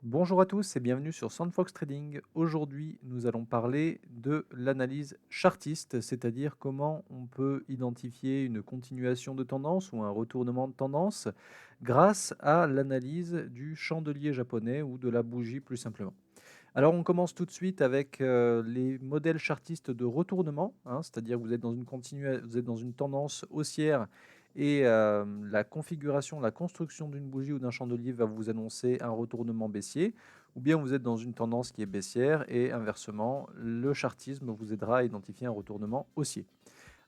Bonjour à tous et bienvenue sur Sandfox Trading. Aujourd'hui, nous allons parler de l'analyse chartiste, c'est-à-dire comment on peut identifier une continuation de tendance ou un retournement de tendance grâce à l'analyse du chandelier japonais ou de la bougie plus simplement. Alors on commence tout de suite avec les modèles chartistes de retournement, hein, c'est-à-dire que vous êtes dans une tendance haussière et la configuration, la construction d'une bougie ou d'un chandelier va vous annoncer un retournement baissier, ou bien vous êtes dans une tendance qui est baissière et inversement, le chartisme vous aidera à identifier un retournement haussier.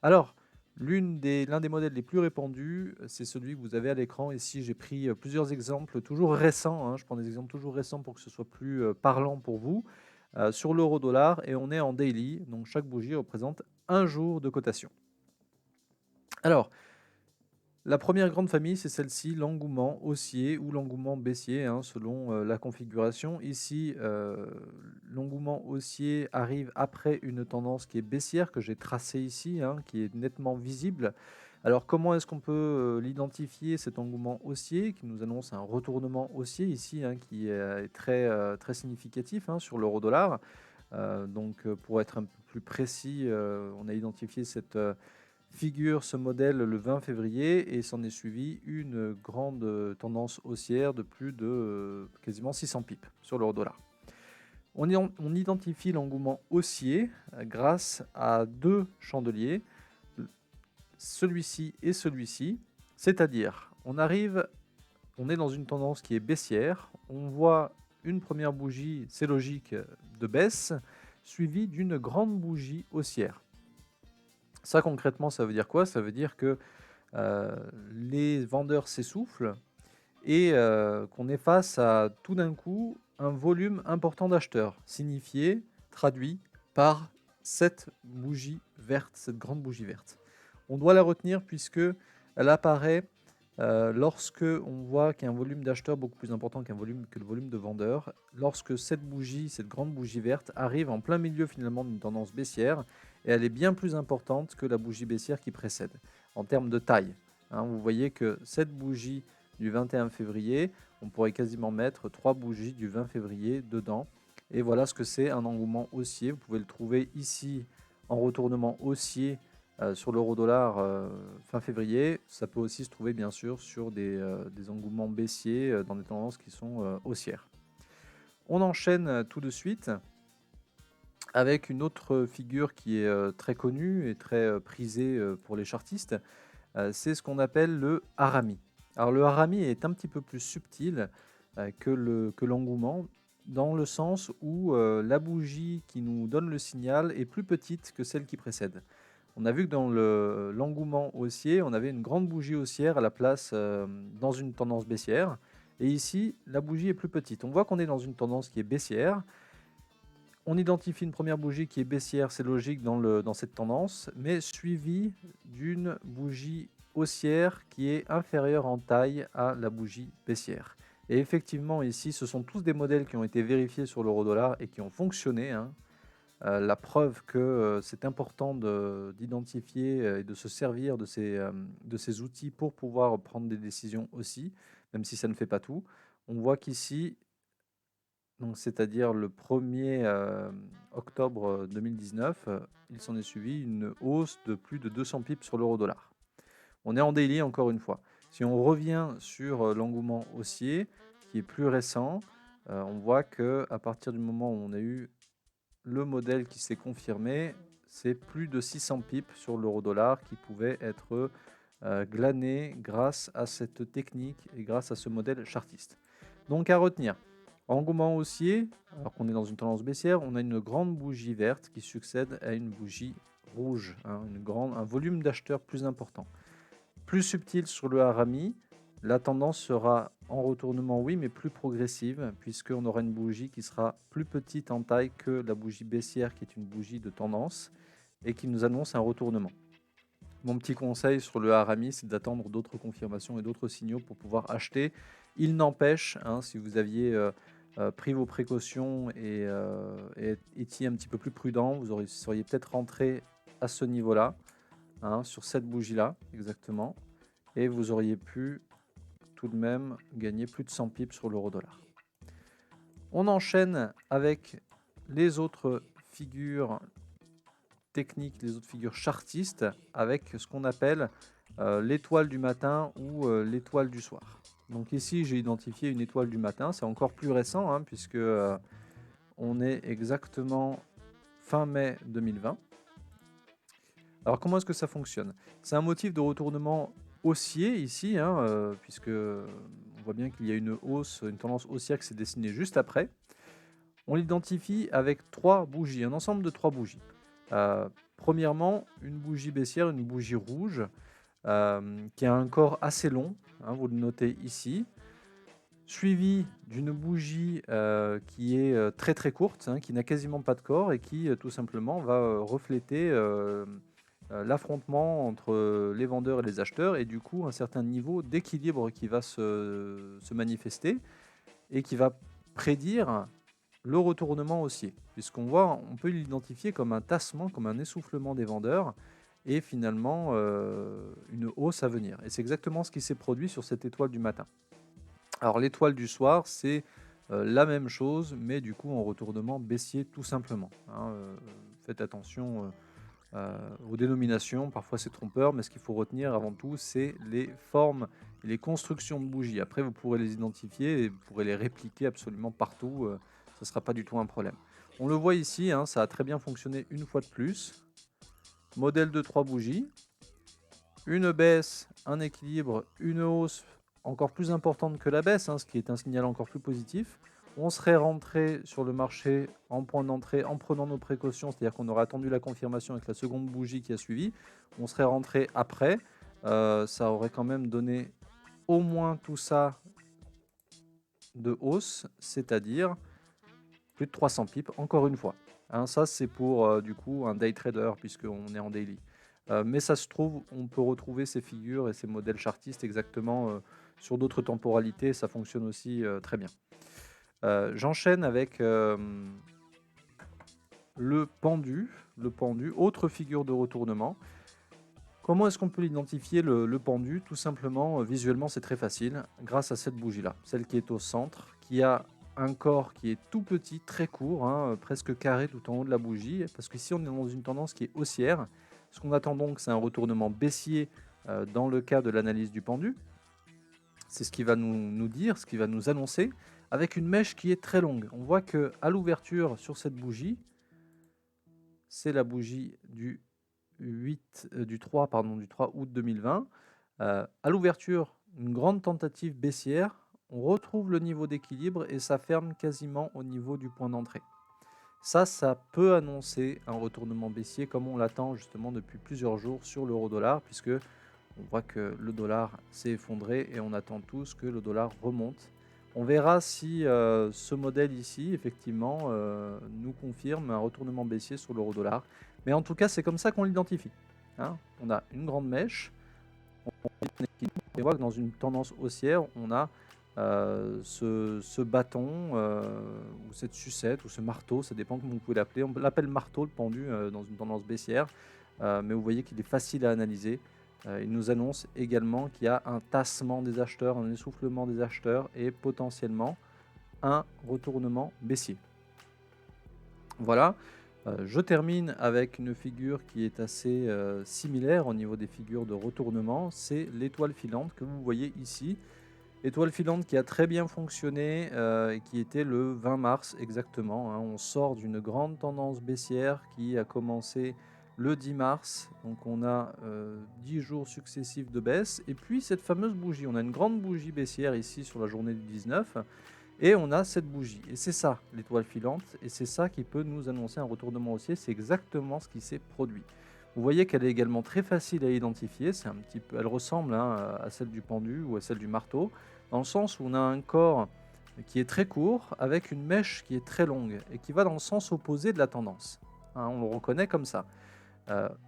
Alors, l'un des modèles les plus répandus, c'est celui que vous avez à l'écran. Ici, j'ai pris plusieurs exemples toujours récents, hein. Je prends des exemples toujours récents pour que ce soit plus parlant pour vous. Sur l'euro-dollar, et on est en daily, donc chaque bougie représente un jour de cotation. Alors, la première grande famille, c'est celle-ci, l'engouement haussier ou l'engouement baissier, hein, selon la configuration. Ici, l'engouement haussier arrive après une tendance qui est baissière, que j'ai tracée ici, hein, qui est nettement visible. Alors, comment est-ce qu'on peut l'identifier, cet engouement haussier, qui nous annonce un retournement haussier ici, hein, qui est très significatif, hein, sur l'euro-dollar. Pour être un peu plus précis, on a identifié cette figure ce modèle le 20 février et s'en est suivi une grande tendance haussière de plus de quasiment 600 pips sur l'euro-dollar. On identifie l'engouement haussier grâce à deux chandeliers, celui-ci et celui-ci, c'est-à-dire on est dans une tendance qui est baissière, on voit une première bougie, c'est logique, de baisse, suivie d'une grande bougie haussière. Ça concrètement, ça veut dire quoi? Ça veut dire que les vendeurs s'essoufflent et qu'on est face à tout d'un coup un volume important d'acheteurs, traduit par cette bougie verte, cette grande bougie verte. On doit la retenir puisque elle apparaît lorsque on voit qu'il y a un volume d'acheteurs beaucoup plus important que le volume de vendeurs, lorsque cette bougie, cette grande bougie verte, arrive en plein milieu finalement d'une tendance baissière, et elle est bien plus importante que la bougie baissière qui précède, en termes de taille. Hein. Vous voyez que cette bougie du 21 février, on pourrait quasiment mettre 3 bougies du 20 février dedans. Et voilà ce que c'est un engouement haussier. Vous pouvez le trouver ici en retournement haussier sur l'euro-dollar fin février. Ça peut aussi se trouver bien sûr sur des engouements baissiers dans des tendances qui sont haussières. On enchaîne tout de suite avec une autre figure qui est très connue et très prisée pour les chartistes. C'est ce qu'on appelle le harami. Alors le harami est un petit peu plus subtil que l'engouement, dans le sens où la bougie qui nous donne le signal est plus petite que celle qui précède. On a vu que dans l'engouement haussier, on avait une grande bougie haussière à la place dans une tendance baissière. Et ici, la bougie est plus petite. On voit qu'on est dans une tendance qui est baissière. On identifie une première bougie qui est baissière, c'est logique dans cette tendance, mais suivie d'une bougie haussière qui est inférieure en taille à la bougie baissière. Et effectivement, ici, ce sont tous des modèles qui ont été vérifiés sur l'euro-dollar et qui ont fonctionné, hein. La preuve que c'est important d'identifier et de se servir de ces outils pour pouvoir prendre des décisions aussi, même si ça ne fait pas tout. On voit qu'ici, donc c'est-à-dire le 1er octobre 2019, il s'en est suivi une hausse de plus de 200 pips sur l'euro-dollar. On est en daily encore une fois. Si on revient sur l'engouement haussier, qui est plus récent, on voit que à partir du moment où on a eu le modèle qui s'est confirmé, c'est plus de 600 pips sur l'euro-dollar qui pouvait être glané grâce à cette technique et grâce à ce modèle chartiste. Donc à retenir, engouement haussier, alors qu'on est dans une tendance baissière, on a une grande bougie verte qui succède à une bougie rouge, hein, un volume d'acheteurs plus important. Plus subtil sur le harami, la tendance sera en retournement, oui, mais plus progressive, puisqu'on aura une bougie qui sera plus petite en taille que la bougie baissière, qui est une bougie de tendance, et qui nous annonce un retournement. Mon petit conseil sur le harami, c'est d'attendre d'autres confirmations et d'autres signaux pour pouvoir acheter. Il n'empêche, hein, si vous aviez pris vos précautions et étiez un petit peu plus prudent, seriez peut-être rentré à ce niveau-là, hein, sur cette bougie-là, exactement, et vous auriez pu tout de même gagner plus de 100 pips sur l'euro-dollar. On enchaîne avec les autres figures techniques, les autres figures chartistes, avec ce qu'on appelle l'étoile du matin ou l'étoile du soir. Donc ici, j'ai identifié une étoile du matin. C'est encore plus récent, hein, puisque on est exactement fin mai 2020. Alors comment est-ce que ça fonctionne? C'est un motif de retournement haussier ici, hein, puisque on voit bien qu'il y a une hausse, une tendance haussière qui s'est dessinée juste après. On l'identifie avec 3 bougies, un ensemble de 3 bougies. Premièrement, une bougie baissière, une bougie rouge, qui a un corps assez long, hein, vous le notez ici, suivi d'une bougie qui est très très courte, hein, qui n'a quasiment pas de corps et qui tout simplement va refléter l'affrontement entre les vendeurs et les acheteurs, et du coup un certain niveau d'équilibre qui va se manifester et qui va prédire le retournement haussier, puisqu'on voit, on peut l'identifier comme un tassement, comme un essoufflement des vendeurs, et finalement une hausse à venir. Et c'est exactement ce qui s'est produit sur cette étoile du matin. Alors l'étoile du soir, c'est la même chose, mais du coup en retournement baissier tout simplement, hein. Faites attention aux dénominations, parfois c'est trompeur, mais ce qu'il faut retenir avant tout, c'est les formes et les constructions de bougies. Après, vous pourrez les identifier et vous pourrez les répliquer absolument partout, ce ne sera pas du tout un problème. On le voit ici, hein, ça a très bien fonctionné une fois de plus. Modèle de 3 bougies, une baisse, un équilibre, une hausse encore plus importante que la baisse, hein, ce qui est un signal encore plus positif. On serait rentré sur le marché en point d'entrée en prenant nos précautions, c'est-à-dire qu'on aurait attendu la confirmation avec la seconde bougie qui a suivi. On serait rentré après, ça aurait quand même donné au moins tout ça de hausse, c'est-à-dire plus de 300 pips, encore une fois. Hein, ça, c'est pour du coup un day trader, puisqu'on est en daily. Mais ça se trouve, on peut retrouver ces figures et ces modèles chartistes exactement sur d'autres temporalités. Ça fonctionne aussi très bien. J'enchaîne avec le pendu. Le pendu, autre figure de retournement. Comment est-ce qu'on peut l'identifier, le pendu? Tout simplement, visuellement, c'est très facile, grâce à cette bougie-là, celle qui est au centre, qui a un corps qui est tout petit, très court, hein, presque carré tout en haut de la bougie, parce qu'ici, on est dans une tendance qui est haussière. Ce qu'on attend donc, c'est un retournement baissier dans le cas de l'analyse du pendu. C'est ce qui va nous dire, ce qui va nous annoncer, avec une mèche qui est très longue. On voit qu'à l'ouverture sur cette bougie, c'est la bougie du 3 août 2020. À l'ouverture, une grande tentative baissière, on retrouve le niveau d'équilibre et ça ferme quasiment au niveau du point d'entrée. Ça peut annoncer un retournement baissier comme on l'attend justement depuis plusieurs jours sur l'euro-dollar, puisque on voit que le dollar s'est effondré et on attend tous que le dollar remonte. On verra si ce modèle ici, effectivement, nous confirme un retournement baissier sur l'euro-dollar. Mais en tout cas, c'est comme ça qu'on l'identifie, hein. On a une grande mèche, et on voit que dans une tendance haussière, on a ce bâton, ou cette sucette, ou ce marteau, ça dépend comment vous pouvez l'appeler. On l'appelle marteau, le pendu, dans une tendance baissière, mais vous voyez qu'il est facile à analyser. Il nous annonce également qu'il y a un tassement des acheteurs, un essoufflement des acheteurs et potentiellement un retournement baissier. Voilà, je termine avec une figure qui est assez similaire au niveau des figures de retournement, c'est l'étoile filante que vous voyez ici. Étoile filante qui a très bien fonctionné et qui était le 20 mars exactement, hein. On sort d'une grande tendance baissière qui a commencé le 10 mars, donc on a 10 jours successifs de baisse, et puis cette fameuse bougie, on a une grande bougie baissière ici sur la journée du 19, et on a cette bougie, et c'est ça l'étoile filante, et c'est ça qui peut nous annoncer un retournement haussier, c'est exactement ce qui s'est produit. Vous voyez qu'elle est également très facile à identifier, c'est un petit peu, elle ressemble, hein, à celle du pendu ou à celle du marteau, dans le sens où on a un corps qui est très court, avec une mèche qui est très longue, et qui va dans le sens opposé de la tendance, hein, on le reconnaît comme ça.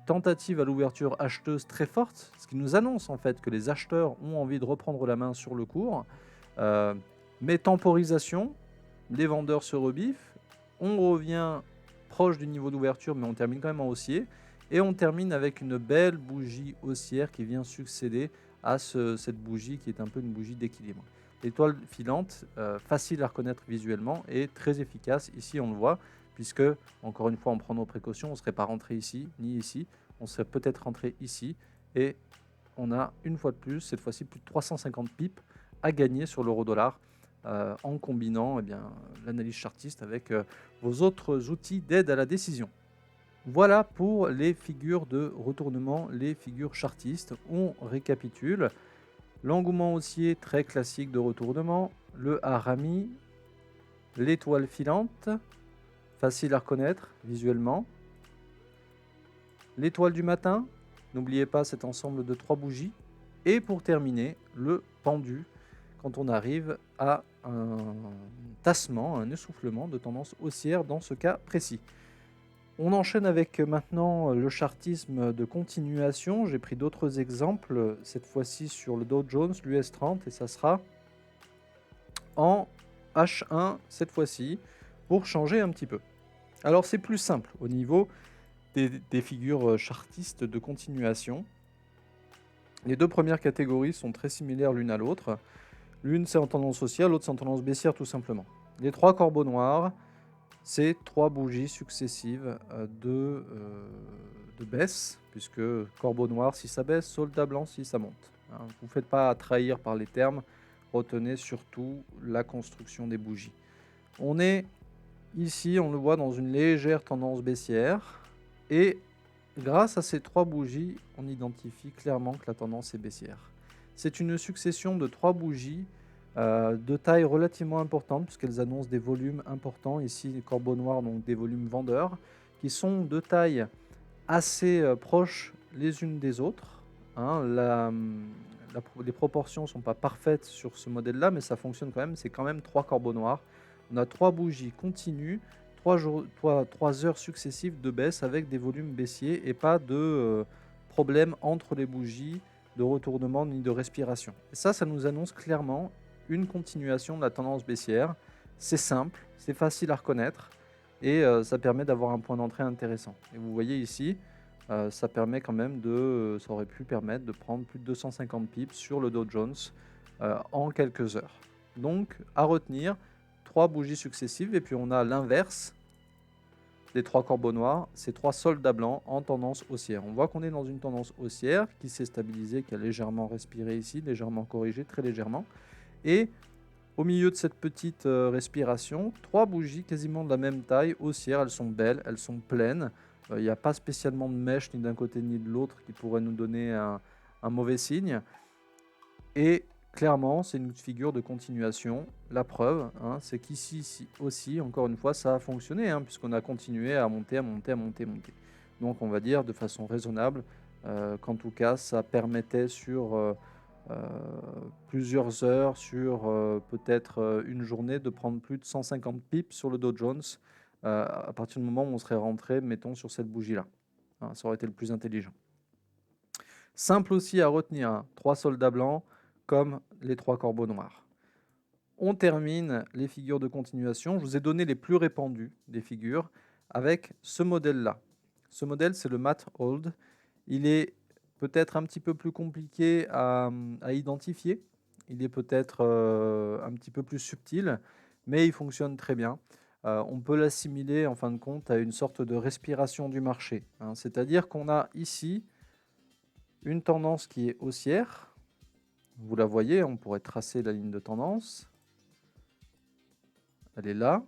Tentative à l'ouverture acheteuse très forte, ce qui nous annonce en fait que les acheteurs ont envie de reprendre la main sur le cours, mais temporisation, les vendeurs se rebiffent, on revient proche du niveau d'ouverture, mais on termine quand même en haussier, et on termine avec une belle bougie haussière qui vient succéder à cette bougie qui est un peu une bougie d'équilibre. L'étoile filante, facile à reconnaître visuellement et très efficace. Ici, on le voit, puisque, encore une fois, on prend nos précautions. On ne serait pas rentré ici, ni ici. On serait peut-être rentré ici. Et on a, une fois de plus, cette fois-ci, plus de 350 pips à gagner sur l'euro-dollar en combinant l'analyse chartiste avec vos autres outils d'aide à la décision. Voilà pour les figures de retournement, les figures chartistes. On récapitule. L'engouement haussier très classique de retournement, le harami, l'étoile filante, facile à reconnaître visuellement, l'étoile du matin, n'oubliez pas cet ensemble de 3 bougies, et pour terminer, le pendu, quand on arrive à un tassement, un essoufflement de tendance haussière dans ce cas précis. On enchaîne avec maintenant le chartisme de continuation. J'ai pris d'autres exemples, cette fois-ci sur le Dow Jones, l'US 30, et ça sera en H1 cette fois-ci, pour changer un petit peu. Alors c'est plus simple au niveau des figures chartistes de continuation. Les deux premières catégories sont très similaires l'une à l'autre. L'une c'est en tendance haussière, l'autre c'est en tendance baissière tout simplement. Les 3 corbeaux noirs, c'est 3 bougies successives de baisse, puisque corbeau noir si ça baisse, soldat blanc si ça monte. Hein. Vous ne faites pas trahir par les termes, retenez surtout la construction des bougies. On est ici, on le voit, dans une légère tendance baissière, et grâce à ces 3 bougies, on identifie clairement que la tendance est baissière. C'est une succession de 3 bougies de taille relativement importante, puisqu'elles annoncent des volumes importants. Ici, les corbeaux noirs, donc des volumes vendeurs, qui sont de taille assez proches les unes des autres. Hein. Les proportions ne sont pas parfaites sur ce modèle-là, mais ça fonctionne quand même. C'est quand même 3 corbeaux noirs. On a 3 bougies continues, 3 heures successives de baisse avec des volumes baissiers et pas de problème entre les bougies de retournement ni de respiration. Et ça nous annonce clairement une continuation de la tendance baissière. C'est simple, c'est facile à reconnaître et ça permet d'avoir un point d'entrée intéressant. Et vous voyez ici, ça permet quand même ça aurait pu permettre de prendre plus de 250 pips sur le Dow Jones en quelques heures. Donc à retenir, 3 bougies successives et puis on a l'inverse des 3 corbeaux noirs, ces 3 soldats blancs en tendance haussière. On voit qu'on est dans une tendance haussière qui s'est stabilisée, qui a légèrement respiré ici, légèrement corrigé, très légèrement. Et au milieu de cette petite respiration, 3 bougies quasiment de la même taille, haussières, elles sont belles, elles sont pleines. Il n'y a pas spécialement de mèche ni d'un côté ni de l'autre qui pourrait nous donner un mauvais signe. Et clairement, c'est une figure de continuation. La preuve, hein, c'est qu'ici aussi, encore une fois, ça a fonctionné, hein, puisqu'on a continué à monter, à monter, à monter, à monter. Donc on va dire de façon raisonnable qu'en tout cas, ça permettait sur plusieurs heures, sur peut-être une journée, de prendre plus de 150 pips sur le Dow Jones à partir du moment où on serait rentré, mettons, sur cette bougie-là. Hein, ça aurait été le plus intelligent. Simple aussi à retenir, hein, 3 soldats blancs comme les 3 corbeaux noirs. On termine les figures de continuation. Je vous ai donné les plus répandues des figures avec ce modèle-là. Ce modèle, c'est le Mat Hold. Il est peut-être un petit peu plus compliqué à identifier. Il est peut-être un petit peu plus subtil, mais il fonctionne très bien. On peut l'assimiler en fin de compte à une sorte de respiration du marché. Hein. C'est-à-dire qu'on a ici une tendance qui est haussière. Vous la voyez, on pourrait tracer la ligne de tendance. Elle est là.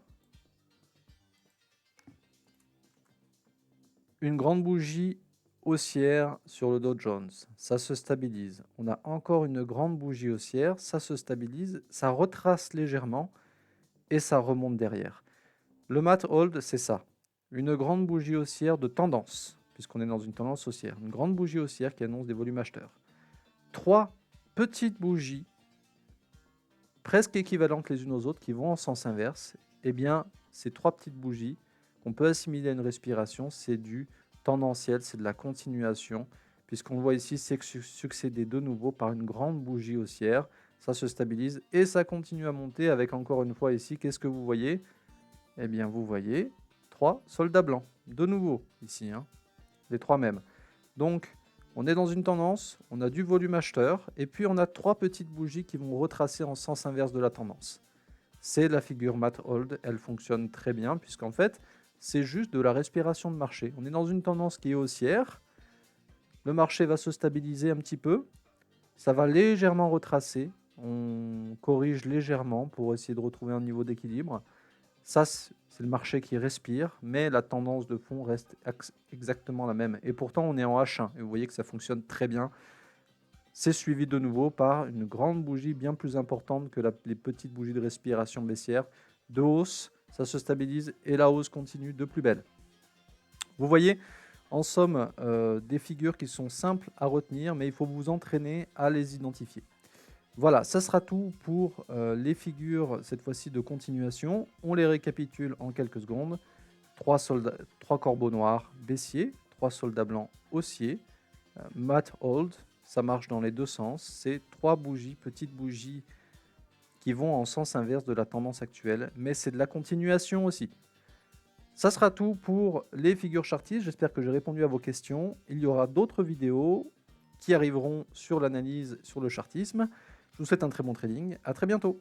Une grande bougie haussière sur le Dow Jones, ça se stabilise. On a encore une grande bougie haussière, ça se stabilise, ça retrace légèrement et ça remonte derrière. Le Mat Hold, c'est ça. Une grande bougie haussière de tendance, puisqu'on est dans une tendance haussière. Une grande bougie haussière qui annonce des volumes acheteurs. 3 petites bougies presque équivalentes les unes aux autres qui vont en sens inverse. Eh bien, ces 3 petites bougies qu'on peut assimiler à une respiration, c'est du tendanciel, c'est de la continuation, puisqu'on voit ici c'est succédé de nouveau par une grande bougie haussière. Ça se stabilise et ça continue à monter avec encore une fois ici, qu'est-ce que vous voyez? Eh bien, vous voyez 3 soldats blancs, de nouveau ici, hein, les 3 mêmes. Donc, On est dans une tendance, on a du volume acheteur, et puis on a 3 petites bougies qui vont retracer en sens inverse de la tendance. C'est la figure Mat Hold, elle fonctionne très bien, puisqu'en fait, c'est juste de la respiration de marché. On est dans une tendance qui est haussière, le marché va se stabiliser un petit peu, ça va légèrement retracer, on corrige légèrement pour essayer de retrouver un niveau d'équilibre. Ça, c'est le marché qui respire, mais la tendance de fond reste exactement la même. Et pourtant, on est en H1, et vous voyez que ça fonctionne très bien. C'est suivi de nouveau par une grande bougie bien plus importante que les petites bougies de respiration baissière. De hausse, ça se stabilise, et la hausse continue de plus belle. Vous voyez, en somme, des figures qui sont simples à retenir, mais il faut vous entraîner à les identifier. Voilà, ça sera tout pour les figures, cette fois-ci de continuation. On les récapitule en quelques secondes. 3 corbeaux noirs baissiers, 3 soldats blancs haussiers, Mat Hold, ça marche dans les deux sens. C'est 3 bougies, petites bougies qui vont en sens inverse de la tendance actuelle, mais c'est de la continuation aussi. Ça sera tout pour les figures chartistes. J'espère que j'ai répondu à vos questions. Il y aura d'autres vidéos qui arriveront sur l'analyse, sur le chartisme. Je vous souhaite un très bon trading. À très bientôt.